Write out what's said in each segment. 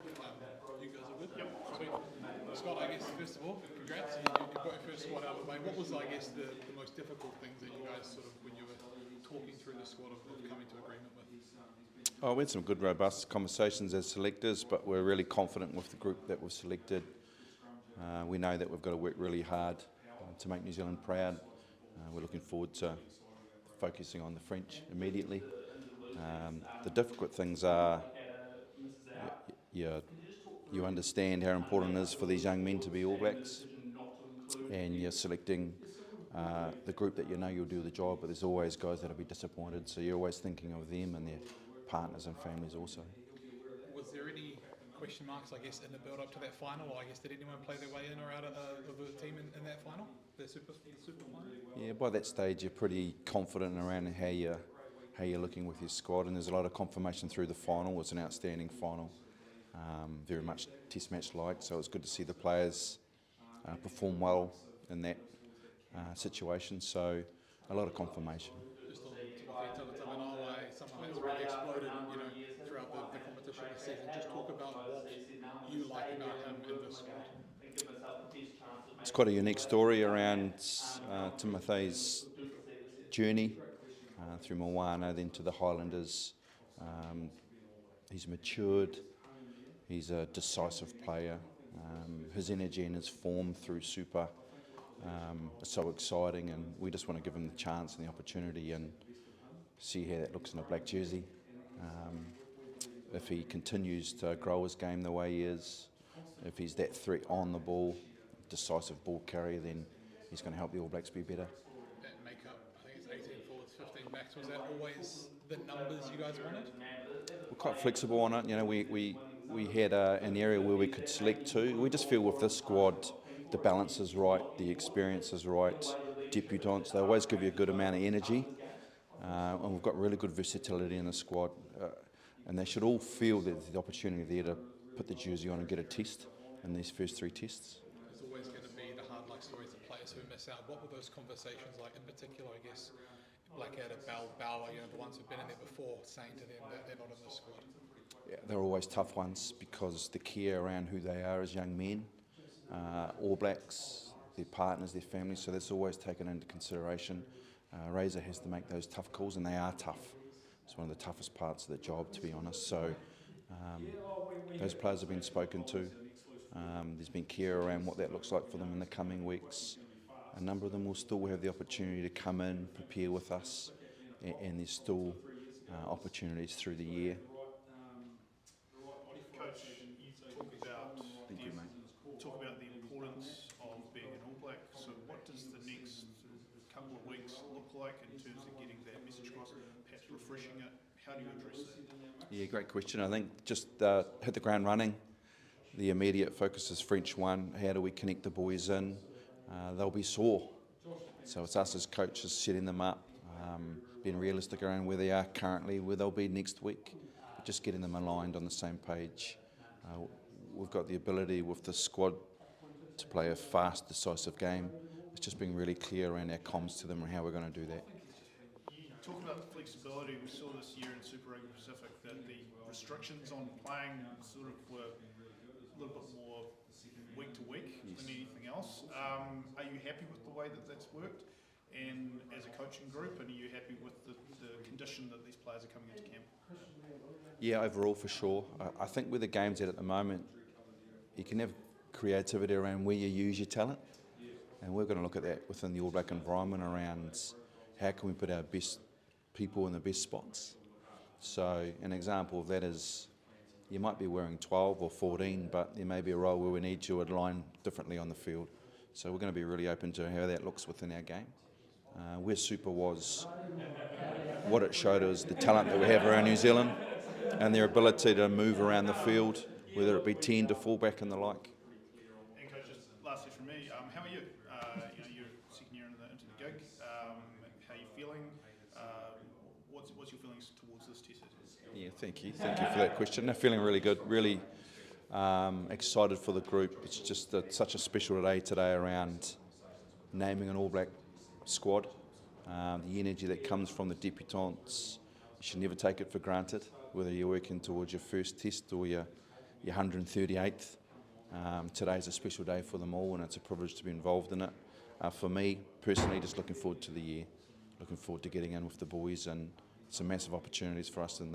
You guys are good? Yep. Sweet. Scott, I guess first of all, congrats. You've got your first squad out of the way. What was, I guess, the most difficult things that you guys sort of, when you were talking through the squad, of coming to agreement with? Oh, we had some good, robust conversations as selectors, but we're really confident with the group that we've selected. We know that we've got to work really hard to make New Zealand proud. We're looking forward to focusing on the French immediately. The difficult things are you understand how important it is for these young men to be All Blacks, and you're selecting the group that you know you'll do the job, but there's always guys that'll be disappointed, so you're always thinking of them and their partners and families also. Was there any question marks, I guess, in the build-up to that final? Or I guess, did anyone play their way in or out of the team in that final, the super final? Yeah, by that stage you're pretty confident around how you're looking with your squad, and there's a lot of confirmation through the final. It was an outstanding final, very much test match like, so it's good to see the players perform well in that situation, so a lot of confirmation. Just on someone that's really exploded, throughout the competition this season. Just talk about what you like about him in the squad. It's quite a unique story around Timothy's journey through Moana, then to the Highlanders. He's matured, he's a decisive player. His energy and his form through Super are so exciting, and we just want to give him the chance and the opportunity and see how that looks in a black jersey. If he continues to grow his game the way he is, if he's that threat on the ball, decisive ball carrier, then he's going to help the All Blacks be better. That makeup, I think it's 18 forwards, 15 backs. Was that always the numbers you guys wanted? We're quite flexible on it. We had an area where we could select two. We just feel with this squad, the balance is right, the experience is right. Debutants, they always give you a good amount of energy, and we've got really good versatility in the squad. And they should all feel that there's the opportunity there to put the jersey on and get a test in these first three tests. There's always going to be the hard luck stories of players who miss out. What were those conversations like, in particular, I guess, Blackadder, Bauer, the ones who've been in there before, saying to them that they're not in the squad? Yeah, they're always tough ones because the care around who they are as young men, All Blacks, their partners, their families, so that's always taken into consideration. Razor has to make those tough calls, and they are tough. It's one of the toughest parts of the job, to be honest. So those players have been spoken to. There's been care around what that looks like for them in the coming weeks. A number of them will still have the opportunity to come in, prepare with us, and there's still opportunities through the year. Coach, talk about the importance of being an All Black. So what does the next couple of weeks look like in terms of getting that message across, perhaps refreshing it? How do you address that? Yeah, great question. I think just hit the ground running. The immediate focus is French 1. How do we connect the boys in? They'll be sore. So it's us as coaches setting them up, being realistic around where they are currently, where they'll be next week, but just getting them aligned on the same page. We've got the ability with the squad to play a fast, decisive game. It's just being really clear around our comms to them and how we're going to do that. Talk about the flexibility. We saw this year in Super Rugby Pacific that the restrictions on playing sort of were a little bit more week to week than anything else. Are you happy with the way that that's worked, and as a coaching group, and are you happy with the condition that these players are coming into camp? Yeah, overall for sure. I think where the game's at the moment, you can have creativity around where you use your talent, and we're going to look at that within the All Black environment around how can we put our best people in the best spots. So an example of that is you might be wearing 12 or 14, but there may be a role where we need you to align differently on the field. So we're going to be really open to how that looks within our game. Where Super was, what it showed us the talent that we have around New Zealand and their ability to move around the field, whether it be 10 to fullback and the like. And coach, just lastly from me, how are you? You're second year into the gig. How are you feeling? What's your feelings towards this test? Yeah, thank you. Thank you for that question. I'm feeling really good, really excited for the group. It's just such a special day today around naming an All Black squad. The energy that comes from the debutants, you should never take it for granted, whether you're working towards your first test or your your 138th. Today's a special day for them all, and it's a privilege to be involved in it. For me, personally, just looking forward to the year, looking forward to getting in with the boys, and some massive opportunities for us in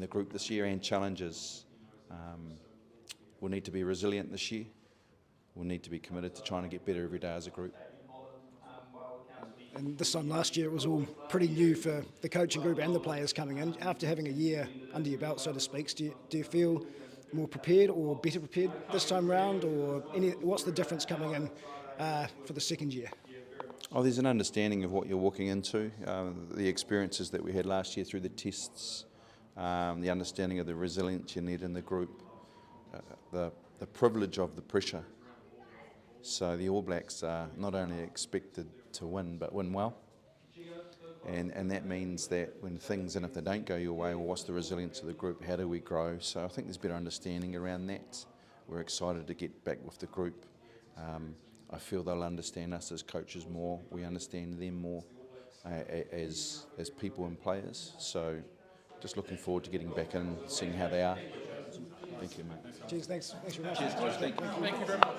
the group this year, and challenges. We'll need to be resilient this year. We'll need to be committed to trying to get better every day as a group. And this time last year, it was all pretty new for the coaching group and the players coming in. After having a year under your belt, so to speak, do you feel more prepared or better prepared this time round, or what's the difference coming in for the second year? Oh, there's an understanding of what you're walking into, the experiences that we had last year through the tests, the understanding of the resilience you need in the group, the privilege of the pressure. So the All Blacks are not only expected to win, but win well. And that means that when things, and if they don't go your way, well, what's the resilience of the group? How do we grow? So I think there's better understanding around that. We're excited to get back with the group. I feel they'll understand us as coaches more. We understand them more as people and players. So just looking forward to getting back in, seeing how they are. Thank you, mate. Cheers, thanks very much. Cheers, guys. Thank you. Thank you very much.